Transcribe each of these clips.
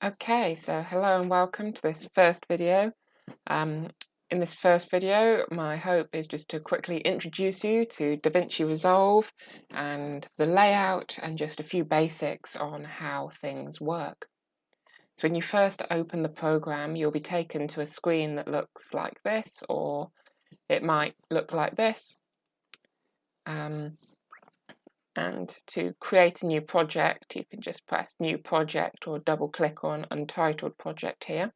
Okay, so hello and welcome to this first video. In this first video, my hope is just to quickly introduce you to Davinci Resolve and the layout and just a few basics on how things work. So when you first open the program, you'll be taken to a screen that looks like this, or it might look like this. And to create a new project, you can just press New Project or double click on Untitled Project here.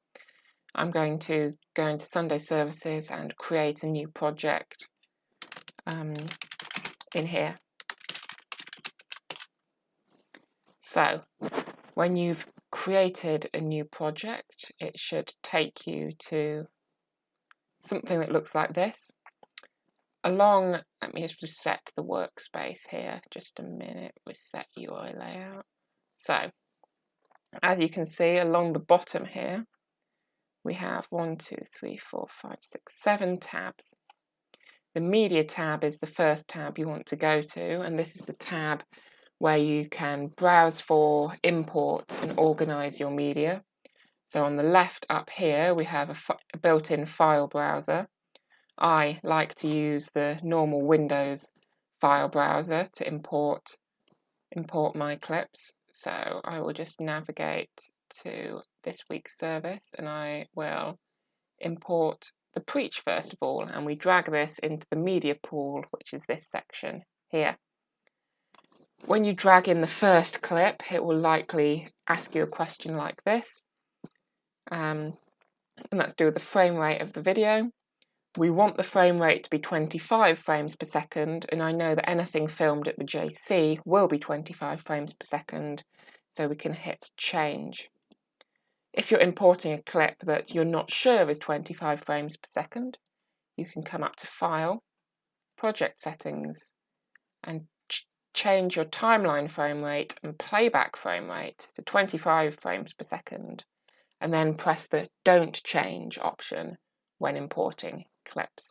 I'm going to go into Sunday Services and create a new project in here. So when you've created a new project, it should take you to something that looks like this. Let me just reset the workspace here, just a minute, reset UI layout. So, as you can see, along the bottom here, we have 7 tabs. The media tab is the first tab you want to go to, and this is the tab where you can browse for, import, and organize your media. So on the left up here, we have a built-in file browser. I like to use the normal Windows file browser to import my clips. So I will just navigate to this week's service and I will import the preach first of all, and we drag this into the media pool, which is this section here. When you drag in the first clip, it will likely ask you a question like this, and that's to do with the frame rate of the video. We want the frame rate to be 25 frames per second, and I know that anything filmed at the JC will be 25 frames per second, so we can hit change. If you're importing a clip that you're not sure is 25 frames per second, you can come up to File, Project Settings, and change your timeline frame rate and playback frame rate to 25 frames per second, and then press the Don't Change option when importing clips.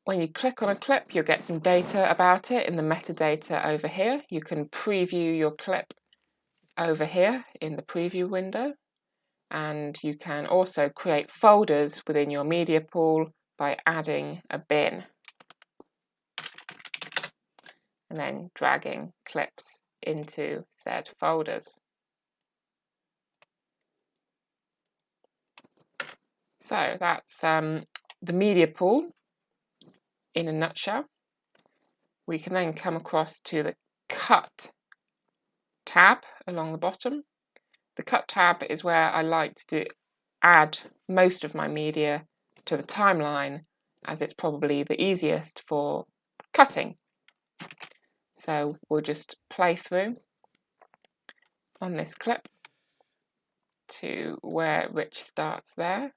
When you click on a clip, you'll get some data about it in the metadata over here. You can preview your clip over here in the preview window, and you can also create folders within your media pool by adding a bin and then dragging clips into said folders. So that's the media pool in a nutshell. We can then come across to the Cut tab along the bottom. The Cut tab is where I like to add most of my media to the timeline, as it's probably the easiest for cutting. So we'll just play through on this clip to where Rich starts there.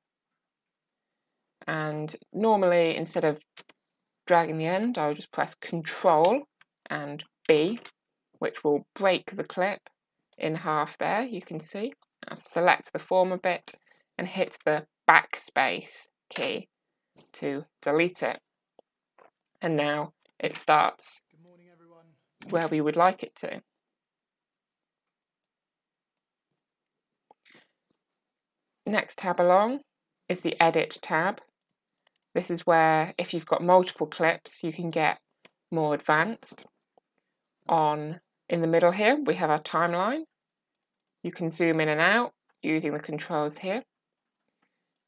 And normally, instead of dragging the end, I'll just press Control and B, which will break the clip in half there, you can see. I'll select the former bit and hit the backspace key to delete it. And now it starts where we would like it to. Next tab along is the Edit tab. This is where, if you've got multiple clips, you can get more advanced. In the middle here, we have our timeline. You can zoom in and out using the controls here.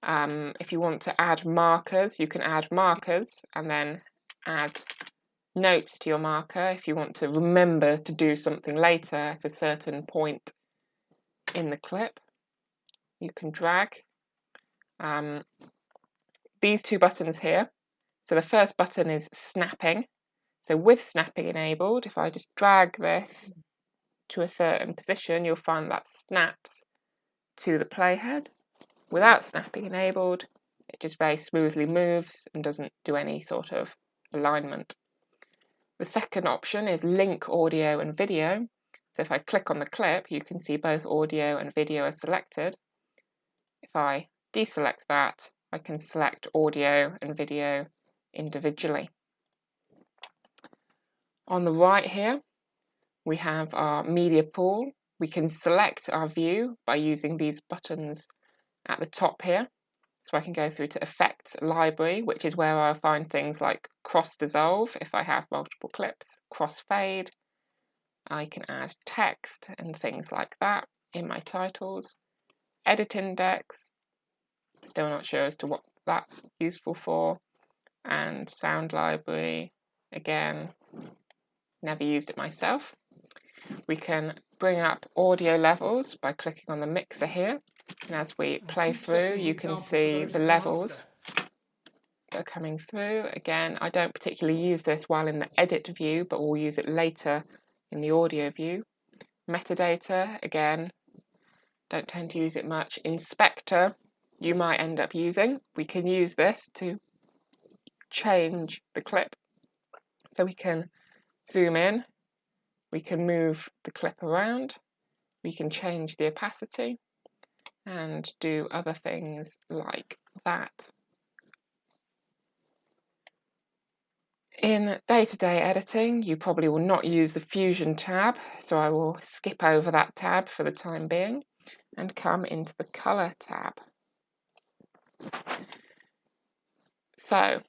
If you want to add markers, you can add markers and then add notes to your marker if you want to remember to do something later at a certain point in the clip. You can drag these two buttons here. So the first button is snapping. So with snapping enabled, if I just drag this to a certain position, you'll find that snaps to the playhead. Without snapping enabled, it just very smoothly moves and doesn't do any sort of alignment. The second option is link audio and video. So if I click on the clip, you can see both audio and video are selected. If I deselect that, I can select audio and video individually. On the right here, we have our media pool. We can select our view by using these buttons at the top here. So I can go through to Effects Library, which is where I'll find things like Cross Dissolve if I have multiple clips, Cross Fade. I can add text and things like that in my titles. Edit Index, still not sure as to what that's useful for. And Sound Library, again, never used it myself. We can bring up audio levels by clicking on the mixer here. And as we play through, you can see the levels that are coming through. Again, I don't particularly use this while in the edit view, but we'll use it later in the audio view. Metadata, again, don't tend to use it much. Inspector, you might end up using. We can use this to change the clip. So we can zoom in, we can move the clip around, we can change the opacity and do other things like that. In day-to-day editing, you probably will not use the Fusion tab, so I will skip over that tab for the time being and come into the Colour tab. So,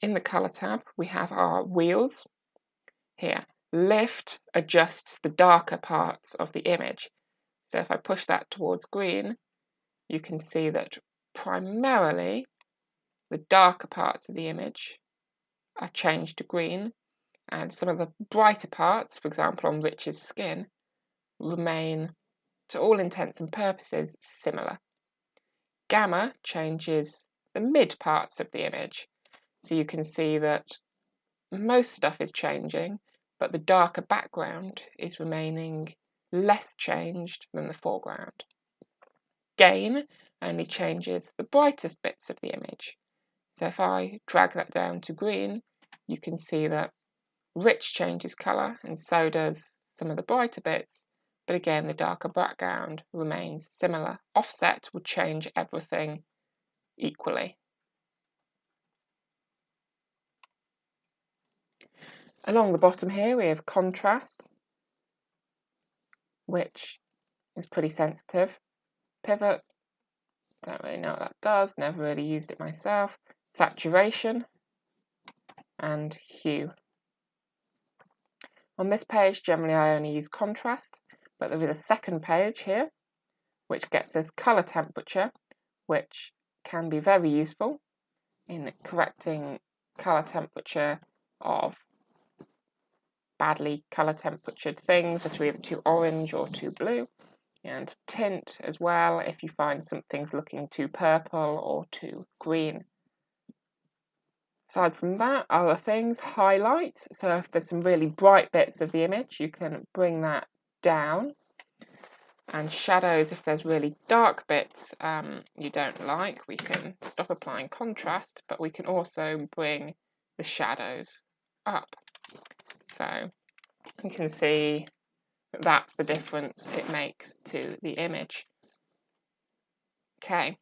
in the Colour tab, we have our wheels here. Lift adjusts the darker parts of the image. So if I push that towards green, you can see that primarily the darker parts of the image are changed to green, and some of the brighter parts, for example on Rich's skin, remain, to all intents and purposes, similar. Gamma changes the mid parts of the image, so you can see that most stuff is changing, but the darker background is remaining less changed than the foreground. Gain only changes the brightest bits of the image. So if I drag that down to green, you can see that Rich changes colour and so does some of the brighter bits, but again the darker background remains similar. Offset would change everything equally. Along the bottom here we have contrast, which is pretty sensitive. Pivot, don't really know what that does, never really used it myself. Saturation and hue. On this page, generally I only use contrast, but there is a second page here, which gets us colour temperature, which can be very useful in correcting colour temperature of badly colour temperatured things that are either too orange or too blue, and tint as well if you find something's looking too purple or too green. Aside from that, other things, highlights. So if there's some really bright bits of the image, you can bring that down. And shadows, if there's really dark bits you don't like, we can stop applying contrast, but we can also bring the shadows up. So you can see that that's the difference it makes to the image. Okay.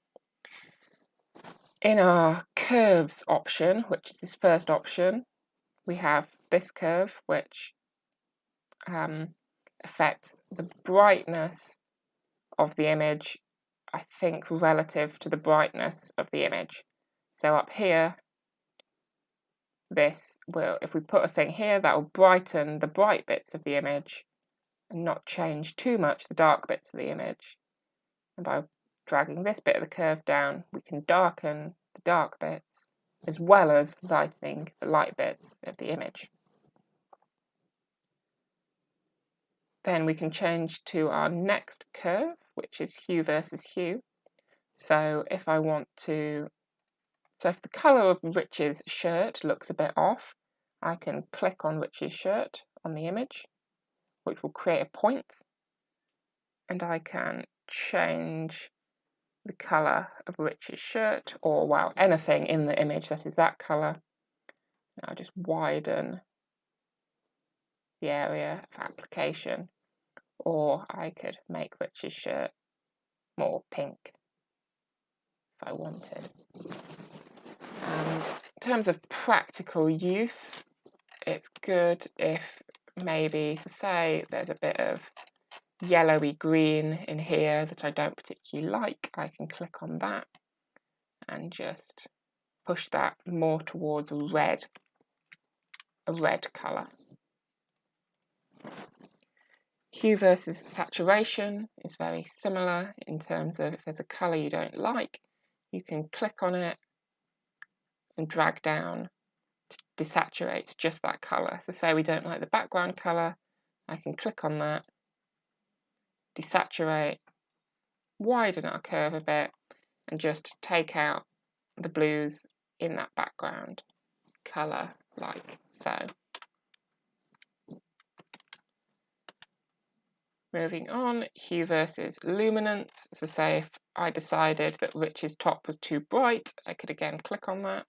In our curves option, which is this first option, we have this curve, which affects the brightness of the image, I think, relative to the brightness of the image. So up here, this will, if we put a thing here, that will brighten the bright bits of the image and not change too much the dark bits of the image. And by dragging this bit of the curve down, we can darken the dark bits as well as lightening the light bits of the image. Then we can change to our next curve, which is hue versus hue. So if I want to, so if the colour of Rich's shirt looks a bit off, I can click on Rich's shirt on the image, which will create a point, and I can change the colour of Rich's shirt, or well, anything in the image that is that colour. I'll just widen the area of application, or I could make Rich's shirt more pink if I wanted. In terms of practical use, it's good if maybe, so say there's a bit of yellowy green in here that I don't particularly like, I can click on that and just push that more towards a red colour. Hue versus saturation is very similar in terms of if there's a colour you don't like, you can click on it and drag down to desaturate just that colour. So say we don't like the background colour, I can click on that, desaturate, widen our curve a bit, and just take out the blues in that background colour like so. Moving on, hue versus luminance. So say if I decided that Rich's top was too bright, I could again click on that,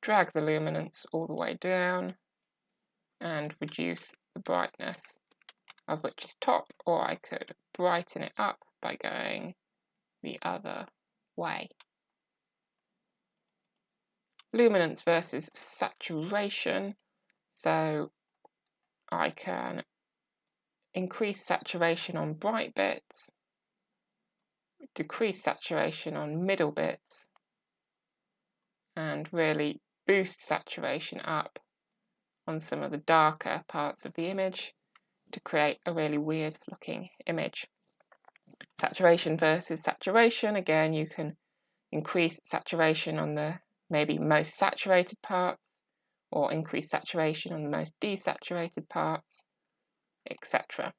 drag the luminance all the way down, and reduce the brightness of Rich's top, or I could brighten it up by going the other way. Luminance versus saturation. So I can increase saturation on bright bits, decrease saturation on middle bits, and really boost saturation up on some of the darker parts of the image to create a really weird looking image. Saturation versus saturation, again, you can increase saturation on the maybe most saturated parts, or increase saturation on the most desaturated parts, etc.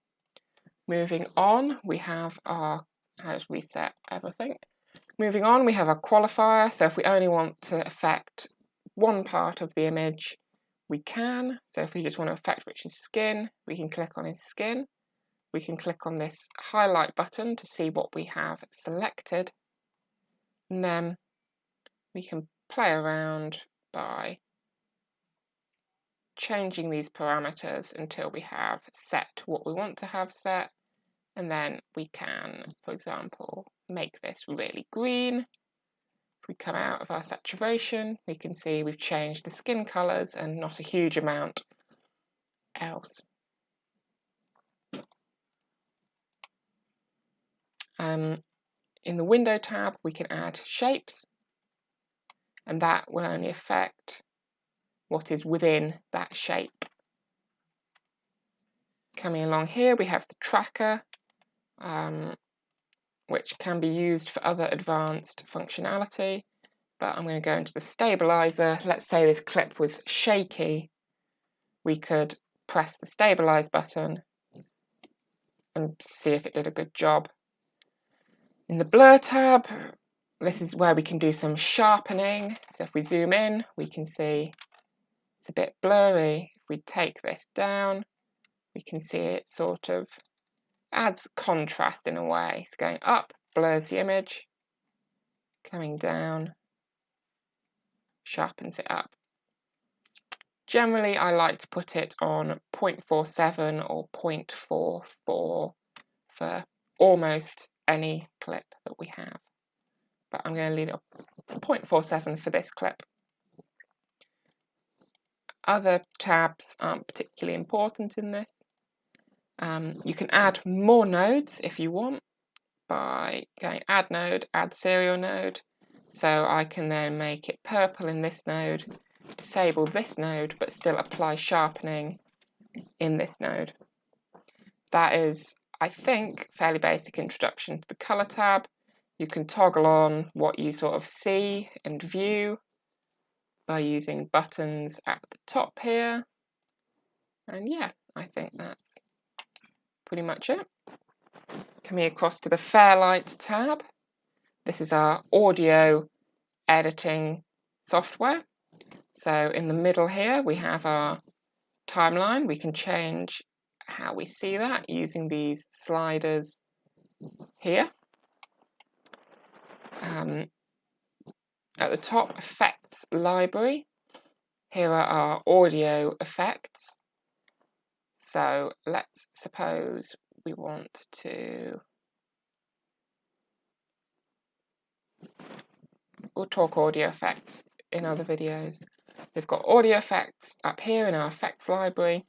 Moving on, we have our, let's reset everything. Moving on, we have our qualifier. So if we only want to affect one part of the image, we can. So if we just want to affect Rich's skin, we can click on his skin. We can click on this highlight button to see what we have selected. And then we can play around by changing these parameters until we have set what we want to have set. And then we can, for example, make this really green. If we come out of our saturation, we can see we've changed the skin colours and not a huge amount else. In the window tab, we can add shapes, and that will only affect what is within that shape. Coming along here, we have the tracker, which can be used for other advanced functionality, but I'm going to go into the stabilizer. Let's say this clip was shaky. We could press the stabilize button and see if it did a good job. In the blur tab, this is where we can do some sharpening. So if we zoom in, we can see it's a bit blurry. If we take this down, we can see it sort of adds contrast in a way. So going up blurs the image, coming down sharpens it up. Generally, I like to put it on 0.47 or 0.44 for almost any clip that we have. But I'm going to leave it at 0.47 for this clip. Other tabs aren't particularly important in this. You can add more nodes if you want by going add node, add serial node. So I can then make it purple in this node, disable this node, but still apply sharpening in this node. That is, I think, fairly basic introduction to the color tab. You can toggle on what you sort of see and view by using buttons at the top here. And yeah, I think that's pretty much it. Coming across to the Fairlight tab. This is our audio editing software. So in the middle here, we have our timeline. We can change how we see that using these sliders here. At the top, effects library. Here are our audio effects. So let's suppose we want to, we'll talk audio effects in other videos. We've got audio effects up here in our effects library,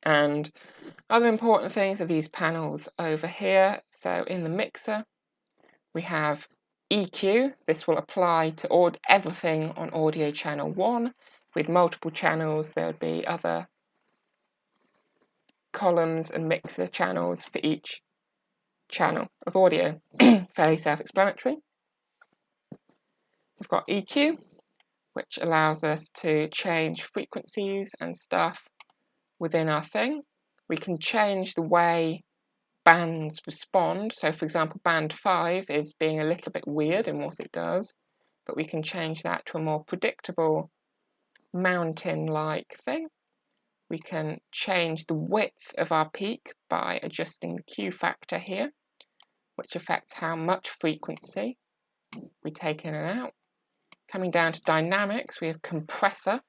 and other important things are these panels over here. So in the mixer, we have EQ. This will apply to everything on audio channel 1. If we had multiple channels, there would be other columns and mixer channels for each channel of audio. Fairly self-explanatory. We've got EQ, which allows us to change frequencies and stuff within our thing. We can change the way bands respond. So for example, band 5 is being a little bit weird in what it does, but we can change that to a more predictable mountain-like thing. We can change the width of our peak by adjusting the Q factor here, which affects how much frequency we take in and out. Coming down to dynamics, we have compressor,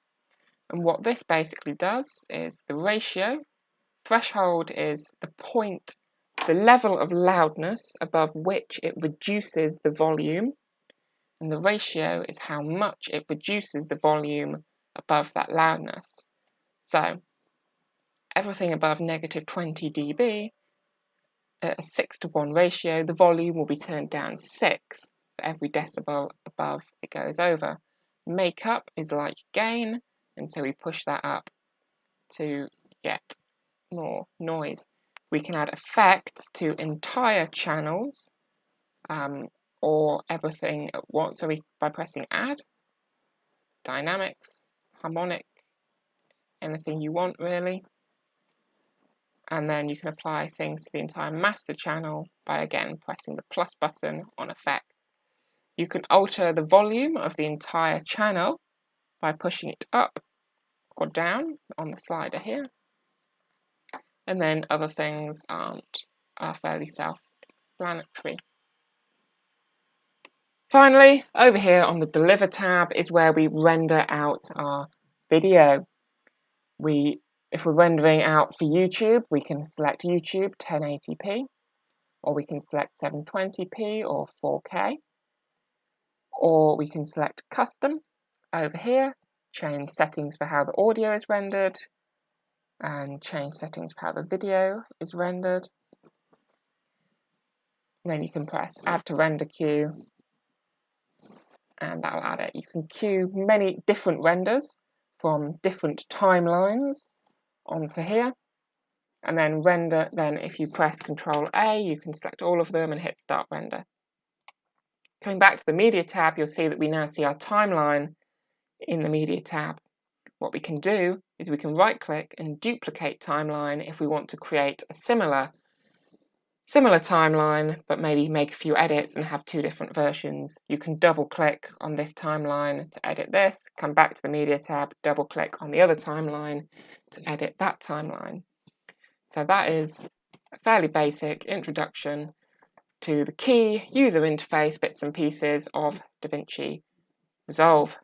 and what this basically does is the ratio. Threshold is the level of loudness above which it reduces the volume, and the ratio is how much it reduces the volume above that loudness. So everything above -20 dB, at a 6:1 ratio, the volume will be turned down 6 for every decibel above it goes over. Makeup is like gain, and so we push that up to get more noise. We can add effects to entire channels or everything at once. So by pressing add, dynamics, harmonic, anything you want really. And then you can apply things to the entire master channel by again pressing the plus button on effects. You can alter the volume of the entire channel by pushing it up or down on the slider here. And then other things are fairly self-explanatory. Finally, over here on the Deliver tab is where we render out our video. If we're rendering out for YouTube, we can select YouTube 1080p, or we can select 720p or 4K, or we can select Custom over here, change settings for how the audio is rendered, and change settings for how the video is rendered. And then you can press Add to Render Queue, and that will add it. You can queue many different renders from different timelines onto here, and then render. Then if you press Ctrl A, you can select all of them and hit Start Render. Coming back to the Media tab, you'll see that we now see our timeline in the Media tab. What we can do is we can right-click and duplicate timeline if we want to create a similar timeline, but maybe make a few edits and have two different versions. You can double-click on this timeline to edit this, come back to the Media tab, double-click on the other timeline to edit that timeline. So that is a fairly basic introduction to the key user interface bits and pieces of Davinci Resolve.